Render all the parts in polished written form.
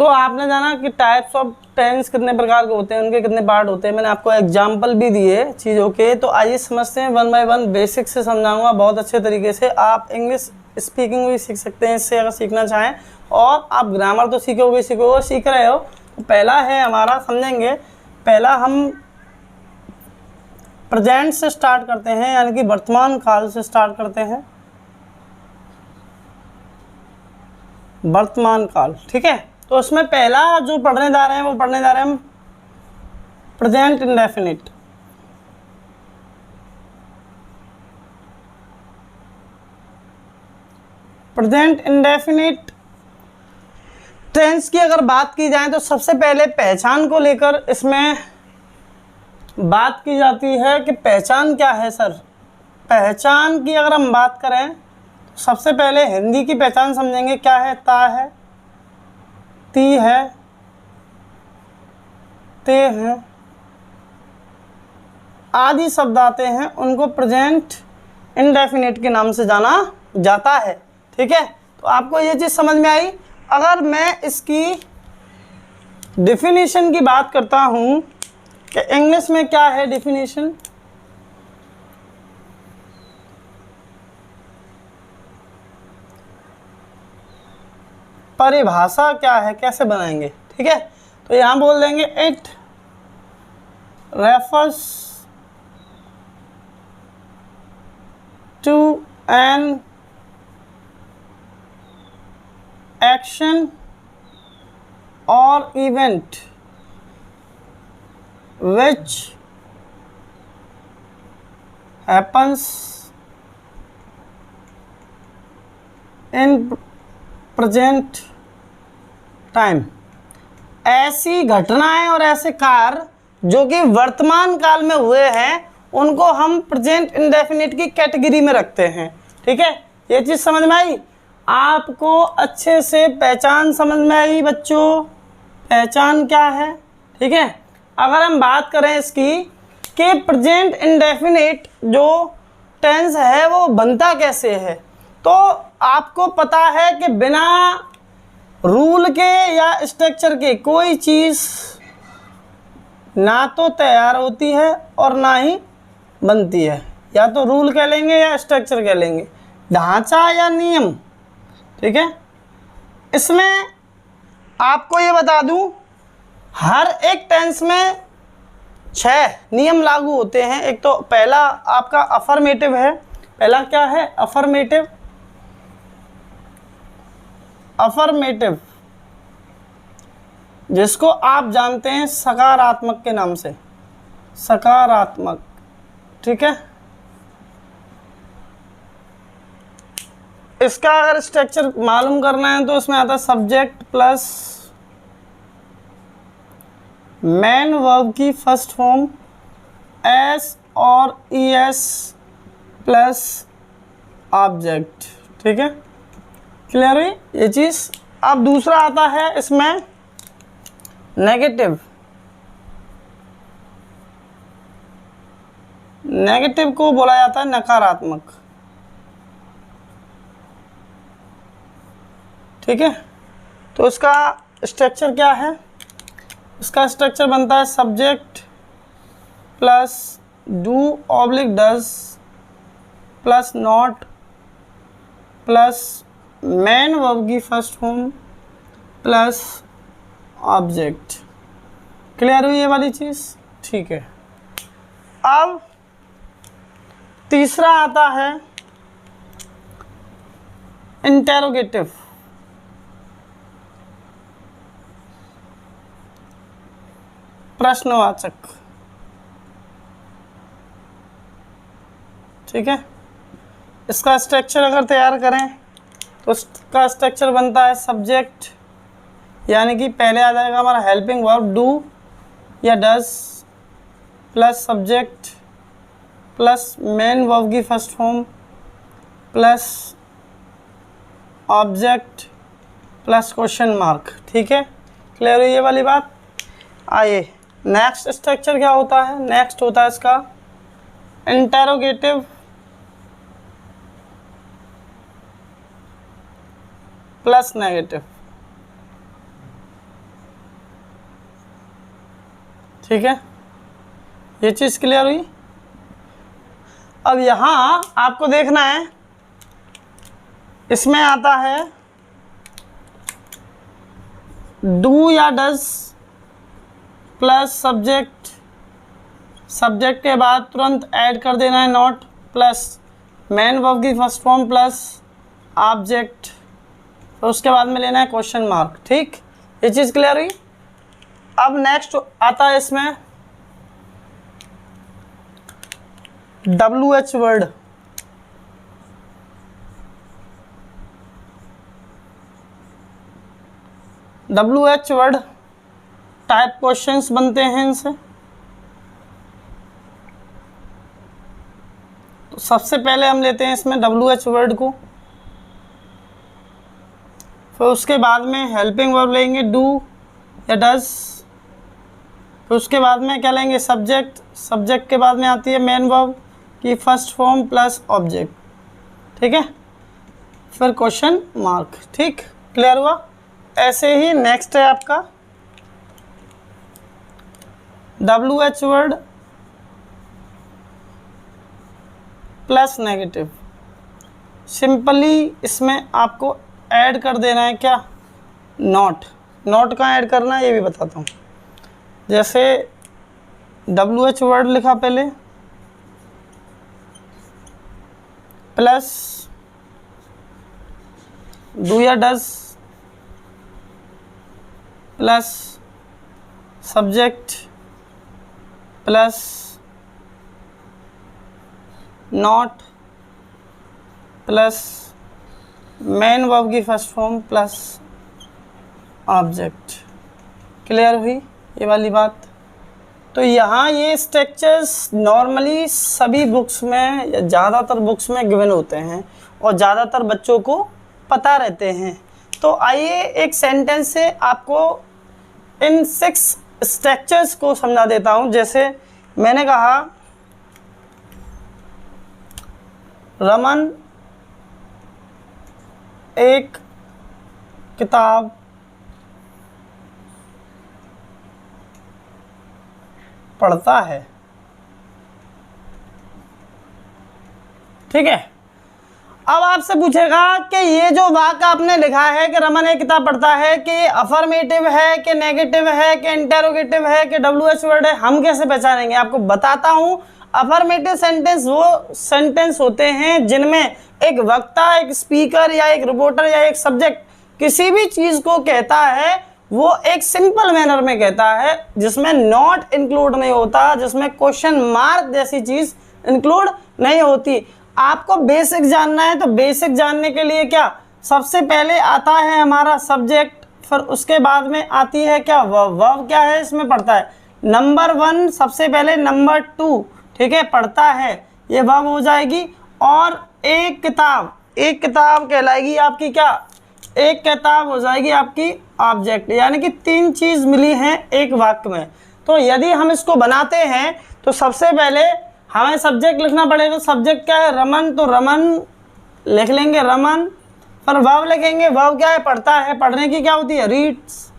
तो आपने जाना कि टाइप्स ऑफ टेंस कितने प्रकार के होते हैं, उनके कितने पार्ट होते हैं, मैंने आपको एग्जाम्पल भी दिए चीज़ों के। तो आइए समझते हैं, वन बाय वन बेसिक से समझाऊंगा बहुत अच्छे तरीके से। आप इंग्लिश स्पीकिंग भी सीख सकते हैं इससे अगर सीखना चाहें, और आप ग्रामर तो सीख रहे हो। तो पहला है हमारा, समझेंगे, पहला हम प्रेजेंट से स्टार्ट करते हैं, यानी कि वर्तमान काल से स्टार्ट करते हैं, वर्तमान काल। ठीक है, तो उसमें पहला जो पढ़ने जा रहे हैं वो पढ़ने जा रहे हैं हम present indefinite. Present indefinite tense की अगर बात की जाए तो सबसे पहले पहचान को लेकर इसमें बात की जाती है कि पहचान क्या है सर। पहचान की अगर हम बात करें तो सबसे पहले हिंदी की पहचान समझेंगे, क्या है, ता है, ती है, ते हैं, आदि शब्द आते हैं, उनको प्रेजेंट इंडेफिनिट के नाम से जाना जाता है। ठीक है, तो आपको ये चीज़ समझ में आई। अगर मैं इसकी डिफिनीशन की बात करता हूँ कि इंग्लिश में क्या है डिफिनीशन, परिभाषा क्या है, कैसे बनाएंगे। ठीक है, तो यहां बोल देंगे it refers to an action और event which happens in present time। ऐसी घटनाएं और ऐसे कार्य जो कि वर्तमान काल में हुए हैं उनको हम प्रेजेंट इंडेफिनिट की कैटेगरी में रखते हैं। ठीक है, ये चीज़ समझ में आई आपको अच्छे से। पहचान समझ में आई बच्चों, पहचान क्या है। ठीक है, अगर हम बात करें इसकी कि प्रेजेंट इंडेफिनिट जो टेंस है वो बनता कैसे है, तो आपको पता है कि बिना रूल के या स्ट्रक्चर के कोई चीज़ ना तो तैयार होती है और ना ही बनती है। या तो रूल कह लेंगे या स्ट्रक्चर कह लेंगे, ढांचा या नियम। ठीक है, इसमें आपको ये बता दूं, हर एक टेंस में 6 नियम लागू होते हैं। एक तो पहला आपका अफर्मेटिव है। पहला क्या है, अफर्मेटिव। अफर्मेटिव जिसको आप जानते हैं सकारात्मक के नाम से, सकारात्मक। ठीक है, इसका अगर स्ट्रक्चर मालूम करना है तो इसमें आता है सब्जेक्ट प्लस मेन वर्ब की फर्स्ट फॉर्म एस और ईएस प्लस ऑब्जेक्ट। ठीक है, क्लियर हुई ये चीज़। अब दूसरा आता है इसमें नेगेटिव। नेगेटिव को बोला जाता है नकारात्मक। ठीक है, तो इसका स्ट्रक्चर क्या है, इसका स्ट्रक्चर बनता है subject plus do oblique does plus not plus main verb की first form plus object. Clear हुई ये वाली चीज़। ठीक है, अब तीसरा आता है इंटेरोगेटिव। प्रश्नवाचक। ठीक है, इसका स्ट्रक्चर अगर तैयार करें तो इसका स्ट्रक्चर बनता है सब्जेक्ट, यानी कि पहले आ जाएगा हमारा हेल्पिंग वर्ब डू या does plus subject plus main verb की first form plus object plus question mark. ठीक है, क्लियर हुई ये वाली बात। आइए नेक्स्ट स्ट्रक्चर क्या होता है, नेक्स्ट होता है इसका इंटेरोगेटिव प्लस नेगेटिव। ठीक है, ये चीज़ क्लियर हुई। अब यहाँ आपको देखना है, इसमें आता है डू या डज प्लस सब्जेक्ट, सब्जेक्ट के बाद तुरंत ऐड कर देना है नॉट, प्लस मेन वर्ब की फर्स्ट फॉर्म प्लस ऑब्जेक्ट, तो उसके बाद में लेना है क्वेश्चन मार्क। ठीक, ये चीज़ क्लियर हुई। अब नेक्स्ट आता है इसमें WH word. WH word type questions बनते हैं इनसे। तो सबसे पहले हम लेते हैं इसमें WH वर्ड को, फिर उसके बाद में हेल्पिंग वर्ब लेंगे डू या डज, फिर उसके बाद में क्या लेंगे सब्जेक्ट, सब्जेक्ट के बाद में आती है मेन वर्ब की फर्स्ट फॉर्म प्लस ऑब्जेक्ट। ठीक है, फिर क्वेश्चन मार्क। ठीक, क्लियर हुआ। ऐसे ही नेक्स्ट है आपका WH word plus negative. Simply इसमें आपको ऐड कर देना है क्या, नॉट। नॉट कहाँ ऐड करना है ये भी बताता हूँ। जैसे WH वर्ड लिखा पहले प्लस डू या does plus subject plus not plus main verb की first form plus object. Clear हुई ये वाली बात। तो यहाँ ये स्ट्रक्चर्स नॉर्मली सभी बुक्स में या ज़्यादातर बुक्स में गिवन होते हैं और ज़्यादातर बच्चों को पता रहते हैं। तो आइए एक सेंटेंस से आपको इन 6 स्ट्रक्चर्स को समझा देता हूँ। जैसे मैंने कहा रमन एक किताब पढ़ता है। ठीक है, अब आपसे पूछेगा कि ये जो वाक्य आपने लिखा है कि रमन एक किताब पढ़ता है, कि ये अफर्मेटिव है कि नेगेटिव है कि इंटेरोगेटिव है कि WH वर्ड है, हम कैसे पहचानेंगे? आपको बताता हूं। अफर्मेटिव सेंटेंस वो सेंटेंस होते हैं जिनमें एक वक्ता, एक स्पीकर या एक रिपोर्टर या एक सब्जेक्ट किसी भी चीज को कहता है, वो एक सिंपल मैनर में कहता है, जिसमें नॉट इंक्लूड नहीं होता, जिसमें क्वेश्चन मार्क जैसी चीज इंक्लूड नहीं होती। आपको बेसिक जानना है तो बेसिक जानने के लिए क्या, सबसे पहले आता है हमारा सब्जेक्ट, फिर उसके बाद में आती है क्या वर्ब। वर्ब क्या है इसमें पढ़ता है, नंबर 1 सबसे पहले, नंबर 2 ठीक है पढ़ता है, ये वर्ब हो जाएगी। और एक किताब कहलाएगी आपकी क्या, एक किताब हो जाएगी आपकी ऑब्जेक्ट। यानी कि 3 चीज मिली हैं एक वाक्य में। तो यदि हम इसको बनाते हैं तो सबसे पहले हमें सब्जेक्ट लिखना पड़ेगा। सब्जेक्ट क्या है, रमन, तो रमन लिख लेंगे रमन। पर वर्ब लिखेंगे, वर्ब क्या है, पढ़ता है। पढ़ने की क्या होती है, रीड्स।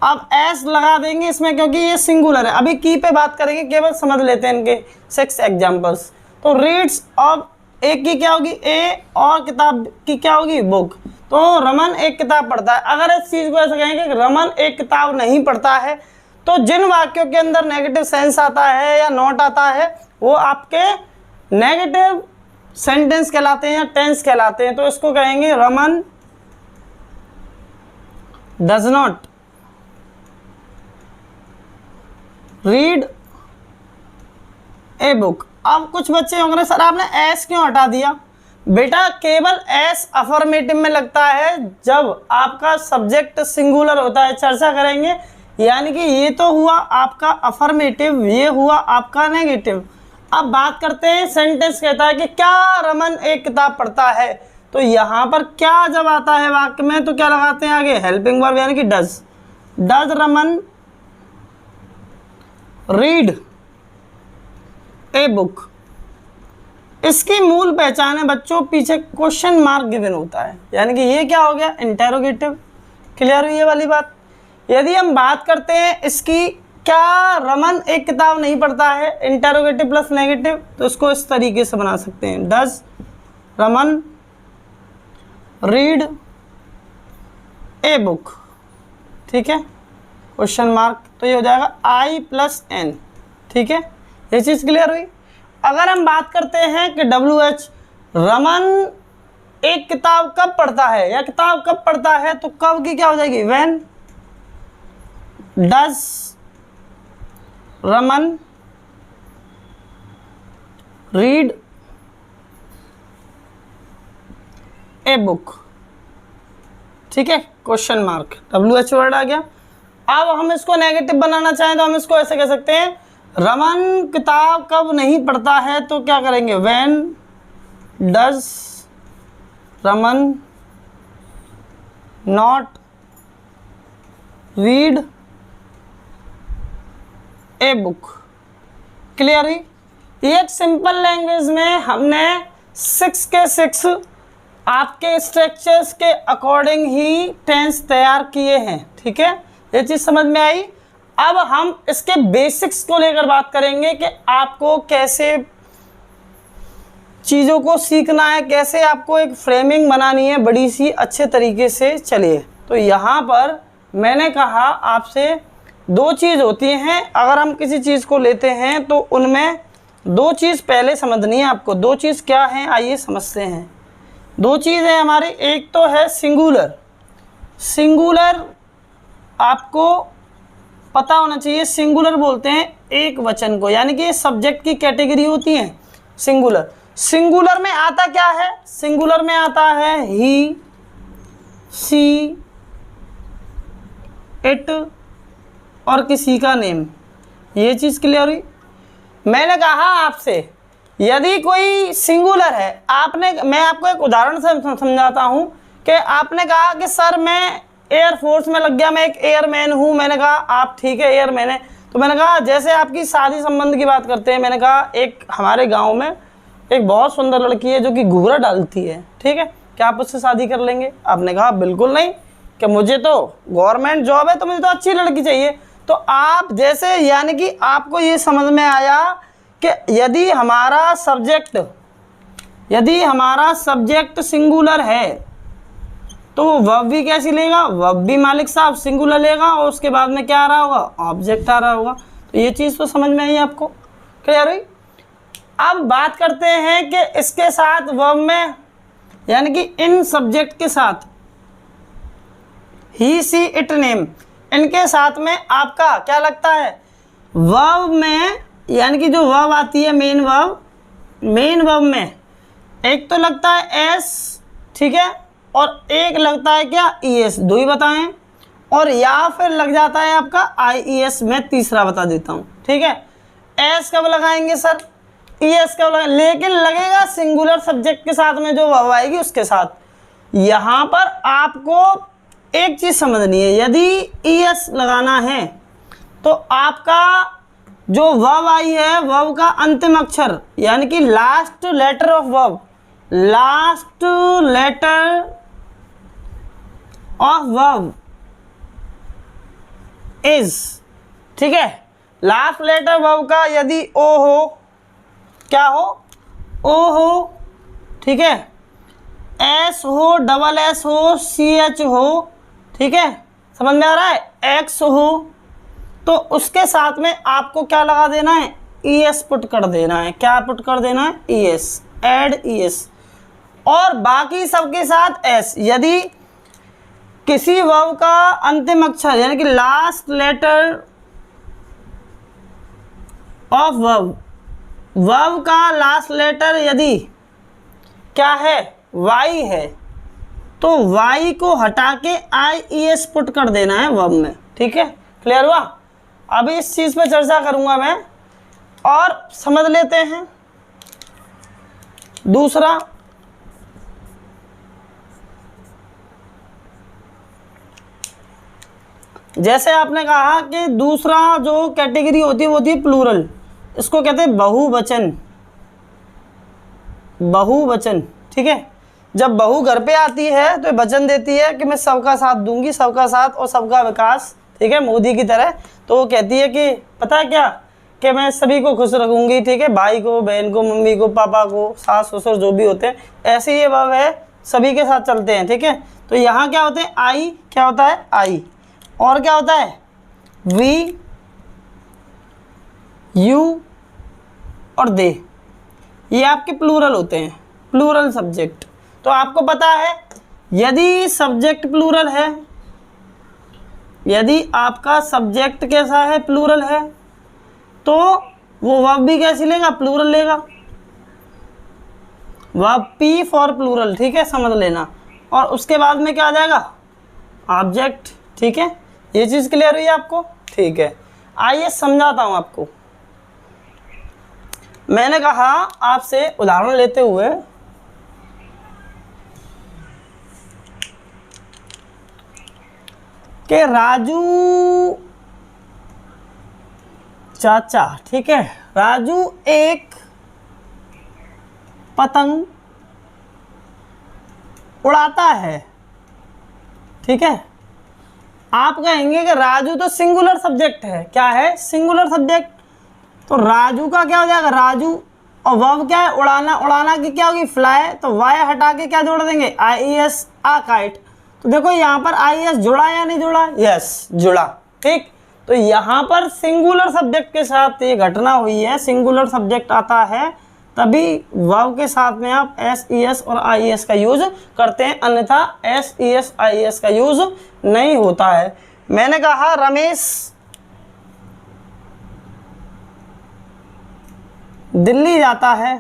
अब एस लगा देंगे इसमें क्योंकि ये सिंगुलर है। अभी की पे बात करेंगे, केवल समझ लेते हैं इनके 6 एग्जाम्पल्स। तो रीड्स, अब एक की क्या होगी ए, और किताब की क्या होगी बुक। तो रमन एक किताब पढ़ता है। अगर इस चीज़ को ऐसे कहेंगे कि रमन एक किताब नहीं पढ़ता है, तो जिन वाक्यों के अंदर नेगेटिव सेंस आता है या नॉट आता है वो आपके नेगेटिव सेंटेंस कहलाते हैं या टेंस कहलाते हैं। तो इसको कहेंगे Raman does not read a book. अब कुछ बच्चे होंगे सर आपने एस क्यों हटा दिया? बेटा केवल एस अफर्मेटिव में लगता है जब आपका सब्जेक्ट सिंगुलर होता है। चर्चा करेंगे। यानी कि ये तो हुआ आपका अफर्मेटिव, ये हुआ आपका नेगेटिव। अब बात करते हैं, सेंटेंस कहता है कि क्या रमन एक किताब पढ़ता है। तो यहाँ पर क्या जब आता है वाक्य में तो क्या लगाते हैं आगे, हेल्पिंग वर्ब यानी कि does. Does Raman read a book. इसकी मूल पहचान है बच्चों, पीछे क्वेश्चन मार्क गिवन होता है। यानी कि ये क्या हो गया, इंटेरोगेटिव। क्लियर हुई ये वाली बात। यदि हम बात करते हैं इसकी क्या रमन एक किताब नहीं पढ़ता है, इंटरोगेटिव प्लस नेगेटिव, तो इसको इस तरीके से बना सकते हैं, does Raman read a book, ठीक है, क्वेश्चन मार्क, तो ये हो जाएगा आई प्लस एन, ठीक है, ये चीज़ क्लियर हुई। अगर हम बात करते हैं कि WH रमन एक किताब कब पढ़ता है या किताब कब पढ़ता है, तो कब की क्या हो जाएगी, when does Raman read a book, ठीक है, क्वेश्चन मार्क, WH वर्ड आ गया। अब हम इसको नेगेटिव बनाना चाहें तो हम इसको ऐसे कह सकते हैं, रमन किताब कब नहीं पढ़ता है, तो क्या करेंगे, when does Raman not read a book. Clear हुई। एक सिंपल लैंग्वेज में हमने 6 के 6 आपके स्ट्रक्चर्स के अकॉर्डिंग ही टेंस तैयार किए हैं, ठीक है, ये चीज़ समझ में आई। अब हम इसके बेसिक्स को लेकर बात करेंगे कि आपको कैसे चीज़ों को सीखना है, कैसे आपको एक फ्रेमिंग बनानी है बड़ी सी अच्छे तरीके से। चलिए, तो यहाँ पर मैंने कहा आपसे 2 चीज़ होती हैं, अगर हम किसी चीज़ को लेते हैं तो उनमें 2 चीज़ पहले समझनी है आपको। 2 चीज़ क्या हैं, आइए समझते हैं। 2 चीज़ है हमारी, एक तो है सिंगुलर। सिंगुलर आपको पता होना चाहिए, सिंगुलर बोलते हैं एक वचन को, यानी कि सब्जेक्ट की कैटेगरी होती है सिंगुलर। सिंगुलर में आता क्या है, सिंगुलर में आता है ही, सी, इट और किसी का नेम। ये चीज़ क्लियर हुई। मैंने कहा आपसे यदि कोई सिंगुलर है, मैं आपको एक उदाहरण से समझाता हूँ कि आपने कहा कि सर मैं एयरफोर्स में लग गया, मैं एक एयरमैन हूँ। मैंने कहा आप ठीक है एयरमैन है, तो मैंने कहा जैसे आपकी शादी संबंध की बात करते हैं, मैंने कहा एक हमारे गांव में एक बहुत सुंदर लड़की है जो कि घूंघरा डालती है, ठीक है, क्या आप उससे शादी कर लेंगे? आपने कहा बिल्कुल नहीं, कि मुझे तो गवर्नमेंट जॉब है, तो मुझे तो अच्छी लड़की चाहिए। तो आप जैसे, यानी कि आपको ये समझ में आया कि यदि हमारा सब्जेक्ट सिंगुलर है तो वर्ब भी कैसी लेगा, वर्ब भी मालिक साहब सिंगुलर लेगा, और उसके बाद में क्या आ रहा होगा, ऑब्जेक्ट आ रहा होगा। तो ये चीज़ तो समझ में आई आपको, क्लियर हुई। अब बात करते हैं कि इसके साथ वर्ब में, यानी कि इन सब्जेक्ट के साथ ही, सी, इट, नेम, इनके साथ में आपका क्या लगता है वर्ब में, यानी कि जो वर्ब आती है मेन वर्ब में एक तो लगता है एस, ठीक है, और एक लगता है क्या ईएस, 2 ही बताएं, और या फिर लग जाता है आपका आईईएस। मैं तीसरा बता देता हूँ, ठीक है। एस कब लगाएंगे सर, ईएस कब लगाएंगे, लेकिन लगेगा सिंगुलर सब्जेक्ट के साथ में जो वर्ब आएगी उसके साथ। यहाँ पर आपको एक चीज़ समझनी है, यदि ईएस लगाना है तो आपका जो वर्ब आई है, वर्ब का अंतिम अक्षर, यानी कि last letter of verb, last letter of verb is, ठीक है, लास्ट लेटर वर्ब का यदि ओ हो, क्या हो, ओ हो, ठीक है, एस हो, डबल एस हो, सी एच हो, ठीक है, समझ में आ रहा है, एक्स हो, तो उसके साथ में आपको क्या लगा देना है, ईएस पुट कर देना है। क्या पुट कर देना है, ईएस, ऐड ईएस, और बाकी सबके साथ एस। यदि किसी वर्ब का अंतिम अक्षर, यानी कि लास्ट लेटर ऑफ वर्ब का लास्ट लेटर यदि क्या है, वाई है, तो वाई को हटा के आईईएस पुट कर देना है वर्ब में, ठीक है, क्लियर हुआ। अभी इस चीज़ पे चर्चा करूंगा मैं, और समझ लेते हैं दूसरा। जैसे आपने कहा कि दूसरा जो कैटेगरी होती है वो होती है प्लूरल, इसको कहते हैं बहुवचन, ठीक है। जब बहू घर पे आती है तो वचन देती है कि मैं सबका साथ दूंगी, सबका साथ और सबका विकास ठीक है, मोदी की तरह। तो वो कहती है कि पता है क्या, कि मैं सभी को खुश रखूंगी, ठीक है, भाई को, बहन को, मम्मी को, पापा को, सास ससुर जो भी होते हैं, ऐसे ये वर्ब है, सभी के साथ चलते हैं, ठीक है। तो यहाँ क्या होते हैं, आई क्या होता है, आई, और क्या होता है, वी, यू और दे, ये आपके प्लूरल होते हैं, प्लूरल सब्जेक्ट। तो आपको पता है यदि सब्जेक्ट प्लूरल है, यदि आपका सब्जेक्ट कैसा है, प्लूरल है, तो वो वर्ब भी कैसी लेगा, प्लूरल लेगा, वर्ब पी फॉर प्लूरल, ठीक है, समझ लेना। और उसके बाद में क्या आ जाएगा, ऑब्जेक्ट, ठीक है। ये चीज़ क्लियर हुई आपको, ठीक है। आइए समझाता हूँ आपको। मैंने कहा आपसे उदाहरण लेते हुए, कि राजू चाचा, ठीक है, राजू एक पतंग उड़ाता है, ठीक है। आप कहेंगे कि राजू तो सिंगुलर सब्जेक्ट है, क्या है, सिंगुलर सब्जेक्ट। तो राजू का क्या हो जाएगा, राजू, और वर्ब क्या है, उड़ाना, उड़ाना की क्या होगी, फ्लाई, तो वाई हटा के क्या जोड़ देंगे, IES, आ काइट। तो देखो यहाँ पर IES जुड़ा या नहीं जुड़ा, यस जुड़ा, ठीक। तो यहाँ पर सिंगुलर सब्जेक्ट के साथ ये घटना हुई है, सिंगुलर सब्जेक्ट आता है तभी वर्ब के साथ में आप SES और IES का यूज करते हैं, अन्यथा SES IES का यूज नहीं होता है। मैंने कहा रमेश दिल्ली जाता है,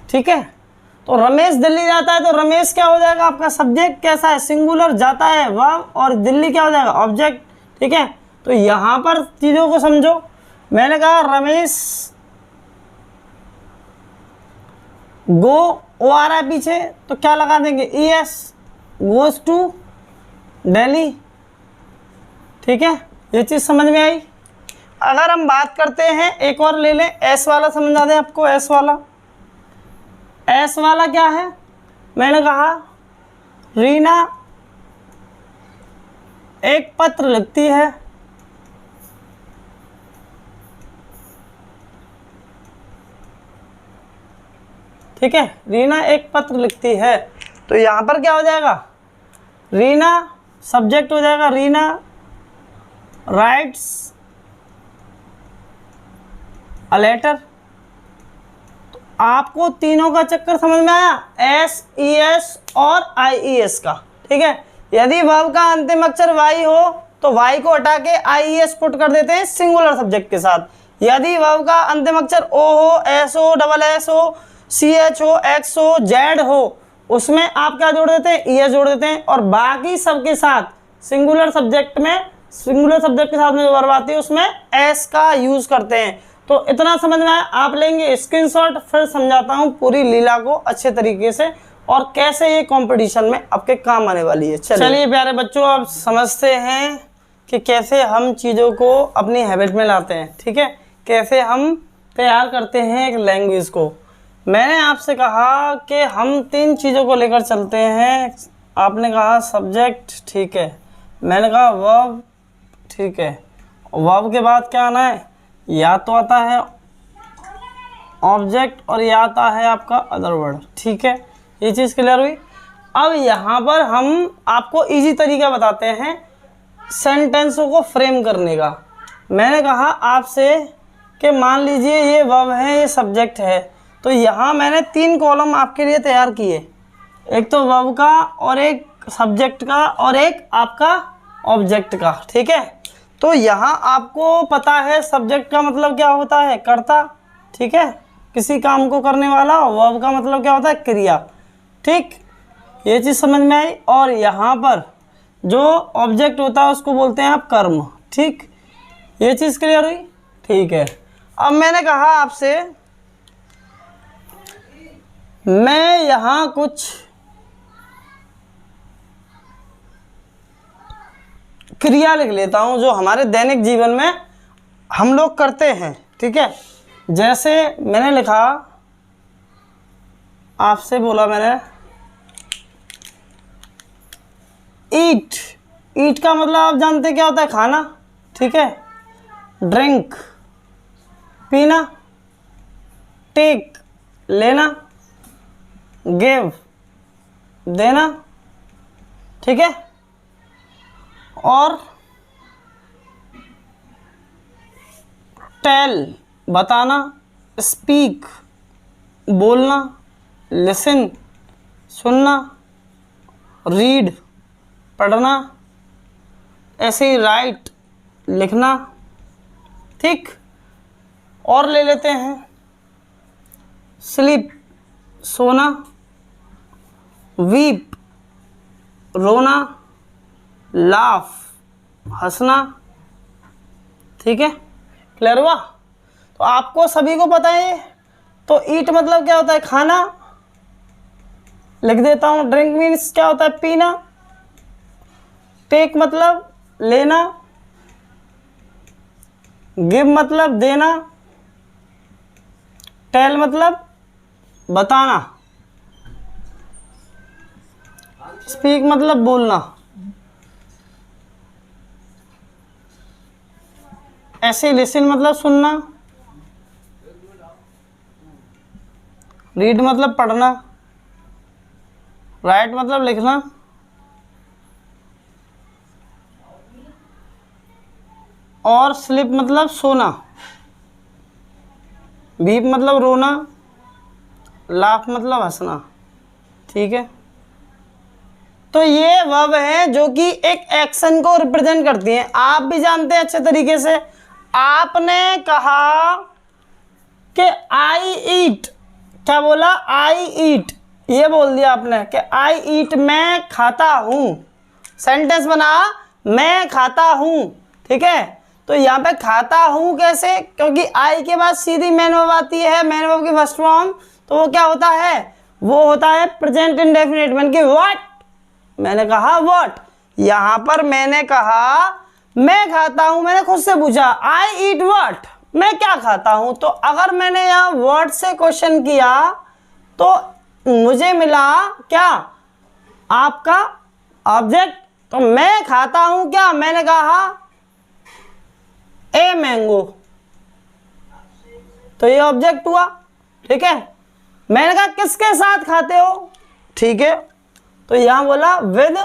ठीक है। तो रमेश दिल्ली जाता है, तो रमेश क्या हो जाएगा आपका, सब्जेक्ट कैसा है, सिंगुलर, जाता है वर्ब, और दिल्ली क्या हो जाएगा, ऑब्जेक्ट, ठीक है। तो यहाँ पर चीज़ों को समझो। मैंने कहा रमेश गो, ओ आ रहा है पीछे, तो क्या लगा देंगे, ES, गोज टू दिल्ली, ठीक है। ये चीज़ समझ में आई। अगर हम बात करते हैं, एक और ले लें, एस वाला समझा दें आपको, एस वाला। एस वाला क्या है, मैंने कहा रीना एक पत्र लिखती है, ठीक है, रीना एक पत्र लिखती है। तो यहाँ पर क्या हो जाएगा, रीना सब्जेक्ट हो जाएगा, रीना राइट्स अ लेटर। तो आपको तीनों का चक्कर समझ में आया, SES और IES का, ठीक है। यदि वर्ब का अंतिम अक्षर वाई हो तो वाई को हटा के IES पुट कर देते हैं सिंगुलर सब्जेक्ट के साथ। यदि वर्ब का अंतिम अक्षर O हो, S हो, SS हो, CH हो, X हो, Z हो, उसमें आप क्या जोड़ देते हैं, ES जोड़ देते हैं। और बाकी सबके साथ सिंगुलर सब्जेक्ट में, सिंगुलर सब्जेक्ट के साथ में जो वर्ब आती है उसमें S का यूज करते हैं। तो इतना समझ में आया, आप लेंगे स्क्रीनशॉट, फिर समझाता हूँ पूरी लीला को अच्छे तरीके से और कैसे ये कंपटीशन में आपके काम आने वाली है। चलिए प्यारे बच्चों, आप समझते हैं कि कैसे हम चीज़ों को अपनी हैबिट में लाते हैं, ठीक है, कैसे हम तैयार करते हैं एक लैंग्वेज को। मैंने आपसे कहा कि हम 3 चीज़ों को लेकर चलते हैं। आपने कहा सब्जेक्ट, ठीक है, मैंने कहा वर्ब, ठीक है, वर्ब के बाद क्या आना है, या तो आता है ऑब्जेक्ट और या आता है आपका अदर वर्ड, ठीक है। ये चीज़ क्लियर हुई। अब यहाँ पर हम आपको इजी तरीका बताते हैं सेंटेंसों को फ्रेम करने का। मैंने कहा आपसे कि मान लीजिए ये वर्ब है, ये सब्जेक्ट है, तो यहाँ मैंने 3 कॉलम आपके लिए तैयार किए, एक तो वर्ब का और एक सब्जेक्ट का और एक आपका ऑब्जेक्ट का, ठीक है। तो यहाँ आपको पता है सब्जेक्ट का मतलब क्या होता है, कर्ता, ठीक है, किसी काम को करने वाला। वर्ब का मतलब क्या होता है, क्रिया, ठीक, ये चीज़ समझ में आई। और यहाँ पर जो ऑब्जेक्ट होता है उसको बोलते हैं आप कर्म, ठीक, ये चीज़ क्लियर हुई, ठीक है। अब मैंने कहा आपसे, मैं यहाँ कुछ क्रिया लिख लेता हूँ जो हमारे दैनिक जीवन में हम लोग करते हैं, ठीक है। जैसे मैंने लिखा, आपसे बोला मैंने ईट, ईट का मतलब आप जानते क्या होता है, खाना, ठीक है। ड्रिंक, पीना। टेक, लेना। गिव, देना, ठीक है। और टेल, बताना। स्पीक, बोलना। लिसन, सुनना। रीड, पढ़ना। ऐसे ही राइट, लिखना, ठीक। और ले लेते हैं स्लीप, सोना। वीप, रोना। लाफ, हंसना, ठीक है। क्लियर हुआ? तो आपको सभी को पता है। तो ईट मतलब क्या होता है, खाना। लिख देता हूं। ड्रिंक मीन्स क्या होता है, पीना। टेक मतलब लेना। गिव मतलब देना। टेल मतलब बताना। स्पीक मतलब बोलना। ऐसे लिसन मतलब सुनना। रीड मतलब पढ़ना। राइट मतलब लिखना। और स्लीप मतलब सोना। वीप मतलब रोना। लाफ मतलब हंसना, ठीक है। तो ये वर्ब है जो कि एक एक्शन को रिप्रेजेंट करती हैं। आप भी जानते हैं अच्छे तरीके से। आपने कहा कि आई ईट, क्या बोला, आई ईट, ये बोल दिया आपने कि आई ईट, मैं खाता हूं। सेंटेंस बना, मैं खाता हूं, ठीक है। तो यहाँ पे खाता हूं कैसे, क्योंकि आई के बाद सीधी मैन वर्ब आती है, मैन वर्ब की फर्स्ट फॉर्म। तो वो क्या होता है, वो होता है प्रेजेंट इंडेफिनिट, मन की व्हाट, मैंने कहा व्हाट। यहां पर मैंने कहा मैं खाता हूं, मैंने खुद से पूछा आई ईट व्हाट, मैं क्या खाता हूं। तो अगर मैंने यहां व्हाट से क्वेश्चन किया तो मुझे मिला क्या, आपका ऑब्जेक्ट। तो मैं खाता हूं क्या, मैंने कहा ए मैंगो, तो ये ऑब्जेक्ट हुआ, ठीक है। मैंने कहा किसके साथ खाते हो, ठीक है। तो यहां बोला विद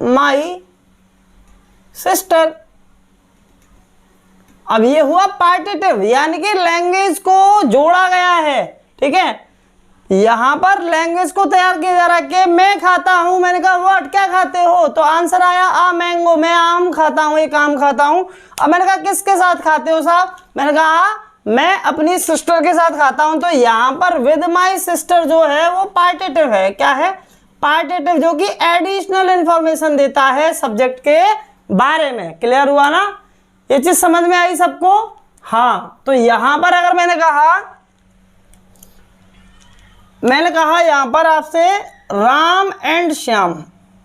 माई सिस्टर। अब ये हुआ पार्टिटिव, यानी कि लैंग्वेज को जोड़ा गया है, ठीक है। यहां पर लैंग्वेज को तैयार किया जा रहा है कि मैं खाता हूं, मैंने कहा व्हाट, क्या खाते हो, तो आंसर आया आ मैंगो, मैं आम खाता हूं, एक आम खाता हूं। अब मैंने कहा किसके साथ खाते हो साहब, मैंने कहा मैं अपनी सिस्टर के साथ खाता हूं। तो यहां पर विद माई सिस्टर जो है वो पार्टिटिव है, क्या है, पार्टिटिव, जो कि एडिशनल इंफॉर्मेशन देता है सब्जेक्ट के बारे में। क्लियर हुआ ना, ये चीज समझ में आई सबको? हाँ। तो यहां पर अगर मैंने कहा यहां पर आपसे Ram and Shyam,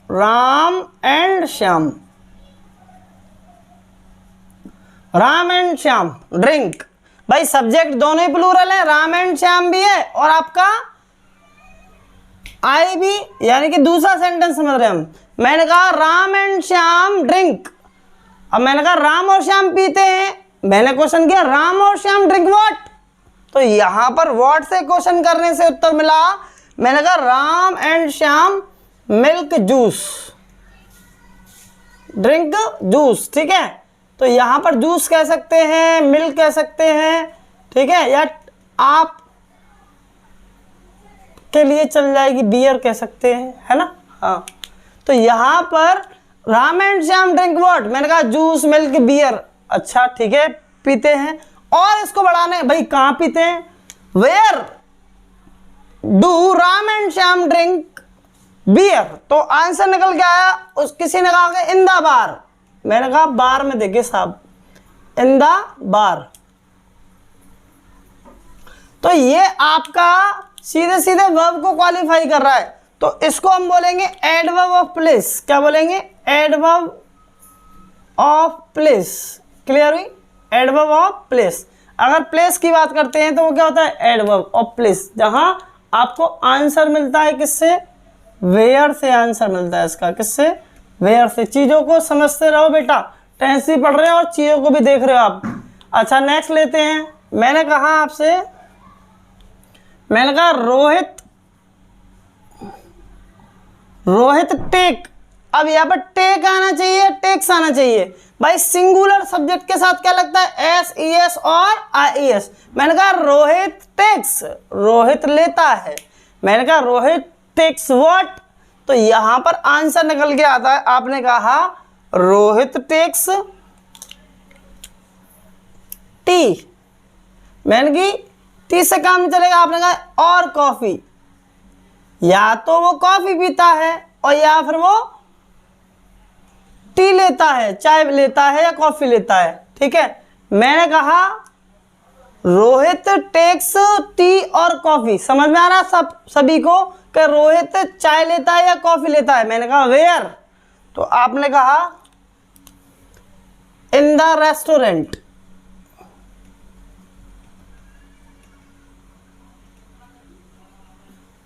Ram and Shyam, Ram and Shyam drink, भाई सब्जेक्ट दोनों ही प्लूरल है, राम एंड श्याम भी है और आपका आई भी, यानी कि दूसरा सेंटेंस समझ रहे हम। मैंने कहा राम एंड श्याम ड्रिंक, अब मैंने कहा राम और श्याम पीते हैं, मैंने क्वेश्चन किया राम और श्याम ड्रिंक व्हाट, तो यहां पर व्हाट से क्वेश्चन करने से उत्तर मिला। मैंने कहा Ram and Shyam milk juice, drink juice, ठीक है। तो यहां पर जूस कह सकते हैं, मिल्क कह सकते हैं, ठीक है, या आप के लिए चल जाएगी बियर कह सकते हैं, है ना। हाँ। तो यहां पर Ram and Shyam drink what, मैंने कहा जूस मिल्क बियर, अच्छा ठीक है पीते हैं। और इसको बढ़ाने, भाई कहां पीते हैं, where do Ram and Shyam drink beer, तो आंसर निकल के आया। उस किसी ने कहा कि इन द बार, मैंने कहा बार में देखिए साहब, इन द बार। तो ये आपका सीधे सीधे वर्ब को क्वालिफाई कर रहा है। तो इसको हम बोलेंगे एडवर्ब ऑफ प्लेस, क्या बोलेंगे, एडवर्ब ऑफ प्लेस। क्लियर हुई, एडवर्ब ऑफ प्लेस। अगर प्लेस की बात करते हैं तो वो क्या होता है, एडवर्ब ऑफ प्लेस, जहां आपको आंसर मिलता है किससे, वेयर से आंसर मिलता है इसका। किससे? वेयर से। चीजों को समझते रहो बेटा, टेंस भी पढ़ रहे हो और चीजों को भी देख रहे हो आप। अच्छा नेक्स्ट लेते हैं। मैंने कहा आपसे, मैंने कहा रोहित टेक। अब यहाँ पर टेक आना चाहिए, टेक्स आना चाहिए। भाई सिंगुलर सब्जेक्ट के साथ क्या लगता है? एस ई एस और आई एस। मैंने कहा रोहित टेक्स, रोहित लेता है। मैंने कहा रोहित टेक्स व्हाट, तो यहां पर आंसर निकल के आता है। आपने कहा रोहित टेक्स टी। मैंने की टी से काम नहीं चलेगा। आपने कहा और कॉफी, या तो वो कॉफी पीता है और या फिर वो टी लेता है, चाय लेता है या कॉफी लेता है। ठीक है, मैंने कहा रोहित टेक्स टी और कॉफी। समझ में आ रहा सभी को कि रोहित चाय लेता है या कॉफी लेता है? मैंने कहा वेयर, तो आपने कहा in the restaurant.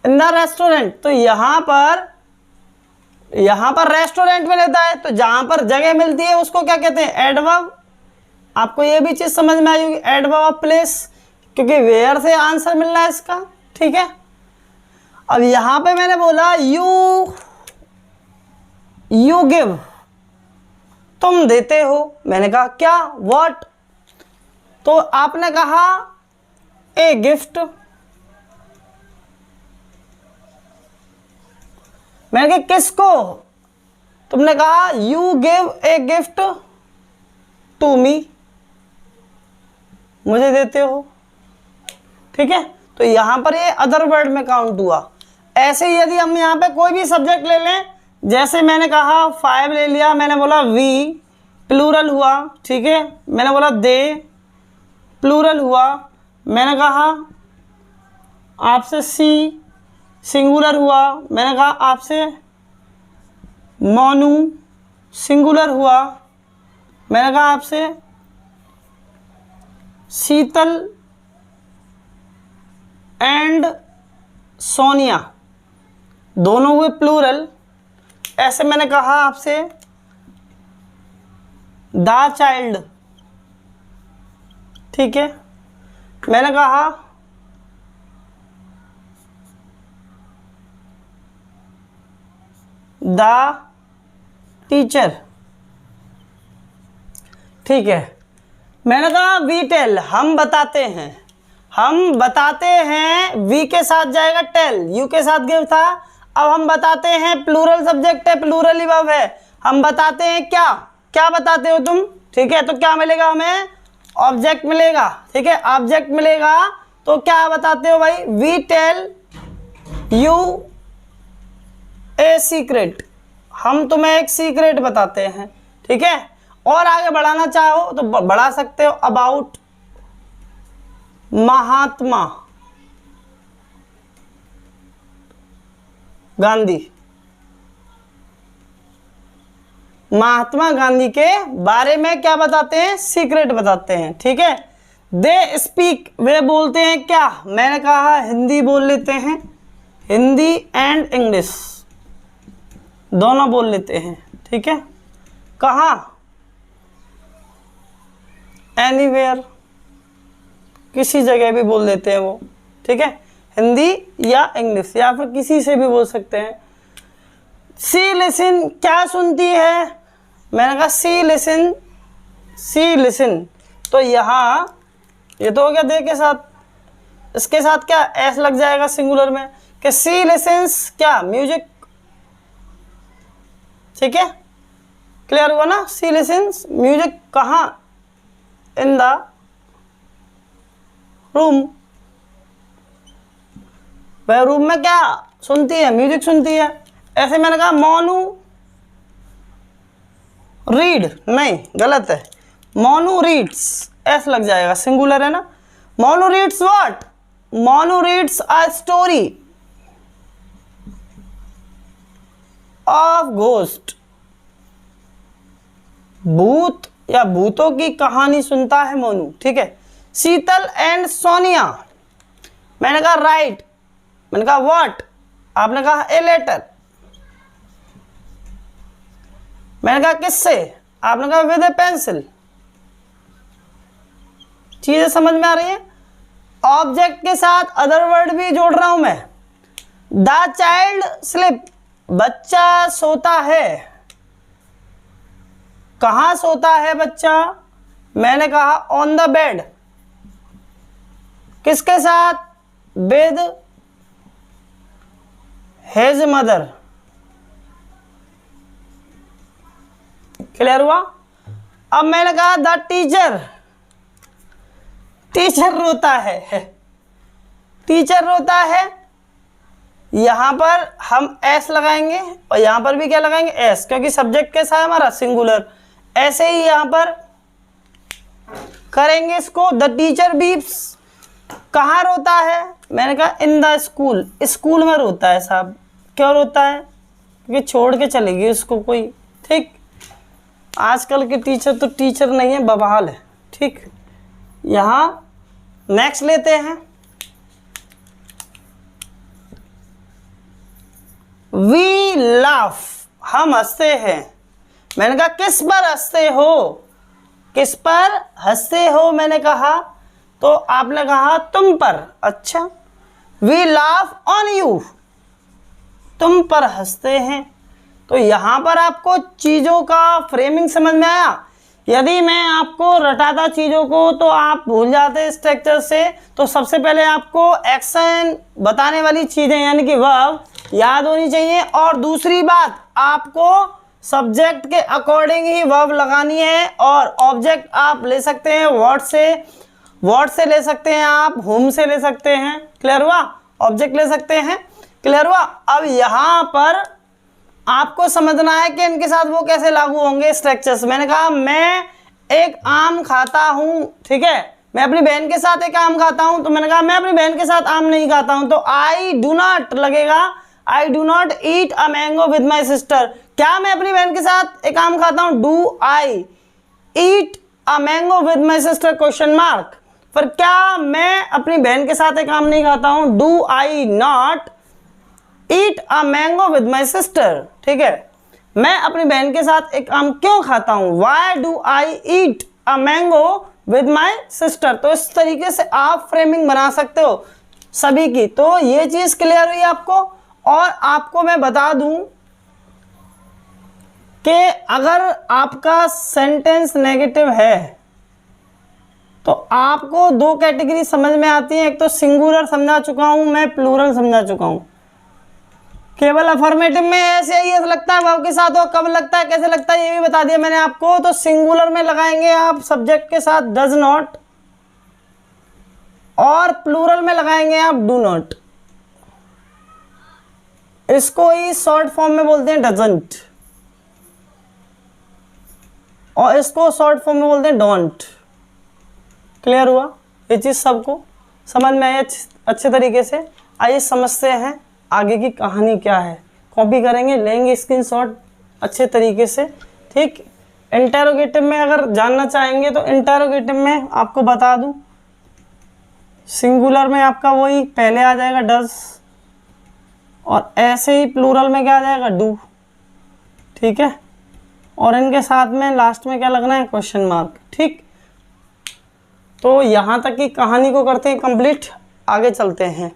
In the restaurant, तो यहां पर रेस्टोरेंट में लेता है, तो जहां पर जगह मिलती है उसको क्या कहते हैं? एडवर्ब। आपको ये भी चीज समझ में आई होगी, एडवर्ब ऑफ प्लेस, क्योंकि वेयर से आंसर मिलना है इसका। ठीक है, अब यहां पे मैंने बोला यू गिव, तुम देते हो। मैंने कहा क्या? व्हाट, तो आपने कहा ए गिफ्ट। मैंने कहा किसको? तुमने कहा you give a gift to me, मुझे देते हो। ठीक है, तो यहां पर ये अदर वर्ड में काउंट हुआ। ऐसे ही यदि हम यहां पे कोई भी सब्जेक्ट ले लें, जैसे मैंने कहा 5 ले लिया, मैंने बोला वी, प्लूरल हुआ। ठीक है, मैंने बोला दे, प्लूरल हुआ। मैंने कहा आपसे सी, सिंगुलर हुआ। मैंने कहा आपसे मोनू, सिंगुलर हुआ। मैंने कहा आपसे शीतल एंड सोनिया, दोनों हुए प्लूरल। ऐसे मैंने कहा आपसे द चाइल्ड। ठीक है, मैंने कहा द टीचर। ठीक है, मैंने कहा वी टेल, हम बताते हैं। हम बताते हैं, वी के साथ जाएगा टेल, यू के साथ गिव था। अब हम बताते हैं, प्लूरल सब्जेक्ट है, प्लूरल ही वर्ब है। हम बताते हैं क्या? क्या बताते हो तुम? ठीक है, तो क्या मिलेगा हमें? ऑब्जेक्ट मिलेगा। ठीक है, ऑब्जेक्ट मिलेगा, तो क्या बताते हो भाई? We tell you a secret, हम तुम्हें एक सीक्रेट बताते हैं। ठीक है, और आगे बढ़ाना चाहो तो बढ़ा सकते हो। अबाउट महात्मा गांधी, महात्मा गांधी के बारे में क्या बताते हैं? सीक्रेट बताते हैं। ठीक है, दे स्पीक, वे बोलते हैं क्या? मैंने कहा हिंदी बोल लेते हैं, हिंदी एंड इंग्लिश दोनों बोल लेते हैं। ठीक है, कहाँ? एनीवेयर, किसी जगह भी बोल देते हैं वो। ठीक है, हिंदी या इंग्लिश या फिर किसी से भी बोल सकते हैं। सी लिसन, क्या सुनती है? मैंने कहा सी लिसन, सी लिसन, तो यहाँ ये तो हो गया दे के साथ, इसके साथ क्या एस लग जाएगा सिंगुलर में कि सी लिसन्स क्या? म्यूजिक। ठीक है, क्लियर हुआ ना? सी लिसन्स म्यूजिक, कहाँ? इन द रूम, वह रूम में क्या सुनती है? म्यूजिक सुनती है। ऐसे मैंने कहा मोनू रीड, नहीं गलत है, मोनू रीड्स, एस लग जाएगा, सिंगुलर है ना। Monu reads what? Monu reads a story of ghost, भूत या भूतों की कहानी सुनता है मोनू। ठीक है, शीतल एंड सोनिया, मैंने कहा राइट, मैंने कहा व्हाट, आपने कहा ए लेटर, मैंने कहा किससे, आपने कहा विद ए पेंसिल। चीजें समझ में आ रही है। ऑब्जेक्ट के साथ अदर वर्ड भी जोड़ रहा हूं मैं। द चाइल्ड स्लिप, बच्चा सोता है। कहां सोता है बच्चा, मैंने कहा ऑन द बेड। किसके साथ, विद हिज मदर। क्लियर हुआ। अब मैंने कहा द टीचर, टीचर रोता है, टीचर रोता है। यहां पर हम एस लगाएंगे और यहां पर भी क्या लगाएंगे, एस, क्योंकि सब्जेक्ट कैसा है हमारा, सिंगुलर। ऐसे ही यहां पर करेंगे इसको। द टीचर बीप्स, कहाँ रोता है, मैंने कहा इन द स्कूल, स्कूल में रोता है साहब। क्यों रोता है, क्योंकि छोड़ के चलेगी उसको कोई। ठीक, आजकल के टीचर तो टीचर नहीं है, बवाल है। ठीक, यहां नेक्स्ट लेते हैं। वी लाफ, हम हंसते हैं। मैंने कहा किस पर हंसते हो, किस पर हंसते हो, मैंने कहा, तो आपने कहा तुम पर। अच्छा, वी लाफ ऑन यू, तुम पर हंसते हैं। तो यहां पर आपको चीजों का फ्रेमिंग समझ में आया। यदि मैं आपको रटाता चीजों को तो आप भूल जाते स्ट्रक्चर से। तो सबसे पहले आपको एक्शन बताने वाली चीजें यानी कि वर्ब याद होनी चाहिए। और दूसरी बात, आपको सब्जेक्ट के अकॉर्डिंग ही वर्ब लगानी है। और ऑब्जेक्ट आप ले सकते हैं वर्ड से ले सकते हैं, आप होम से ले सकते हैं। क्लियर हुआ, ऑब्जेक्ट ले सकते हैं। क्लियर हुआ। अब यहां पर आपको समझना है कि इनके साथ वो कैसे लागू होंगे स्ट्रक्चर्स। मैंने कहा मैं एक आम खाता हूं, ठीक है, मैं अपनी बहन के साथ एक आम खाता हूं। तो मैंने कहा मैं अपनी बहन के साथ आम नहीं खाता हूं, तो आई डू नॉट लगेगा, I do not eat a mango with my sister. क्या मैं अपनी बहन के साथ एक आम खाता हूं, do I eat a mango with my sister, question mark. पर क्या मैं अपनी बहन के साथ एक आम नहीं खाता हूं, do I not eat a mango with my sister. ठीक है, मैं अपनी बहन के साथ एक आम क्यों खाता हूं, why do I eat a mango with my sister. तो इस तरीके से आप फ्रेमिंग बना सकते हो सभी की। तो ये चीज क्लियर हुई आपको। और आपको मैं बता दूं कि अगर आपका सेंटेंस नेगेटिव है तो आपको दो कैटेगरी समझ में आती है। एक तो सिंगुलर समझा चुका हूं मैं, प्लूरल समझा चुका हूं। केवल अफर्मेटिव में ऐसे ही लगता है वर्ब के साथ, और कब लगता है कैसे लगता है ये भी बता दिया मैंने आपको। तो सिंगुलर में लगाएंगे आप सब्जेक्ट के साथ डज नॉट, और प्लूरल में लगाएंगे आप डू नॉट। इसको ही शॉर्ट फॉर्म में बोलते हैं डजंट, और इसको शॉर्ट फॉर्म में बोलते हैं डोंट। क्लियर हुआ, ये चीज सबको समझ में आई अच्छे तरीके से। आइए समझते हैं आगे की कहानी क्या है। कॉपी करेंगे, लेंगे स्क्रीनशॉट अच्छे तरीके से। ठीक, इंटरोगेटिव में अगर जानना चाहेंगे तो इंटरोगेटिव में आपको बता दूं, सिंगुलर में आपका वही पहले आ जाएगा डज, और ऐसे ही प्लूरल में क्या आ जाएगा डू। ठीक है, और इनके साथ में लास्ट में क्या लगना है, क्वेश्चन मार्क। ठीक, तो यहाँ तक की कहानी को करते हैं कंप्लीट, आगे चलते हैं।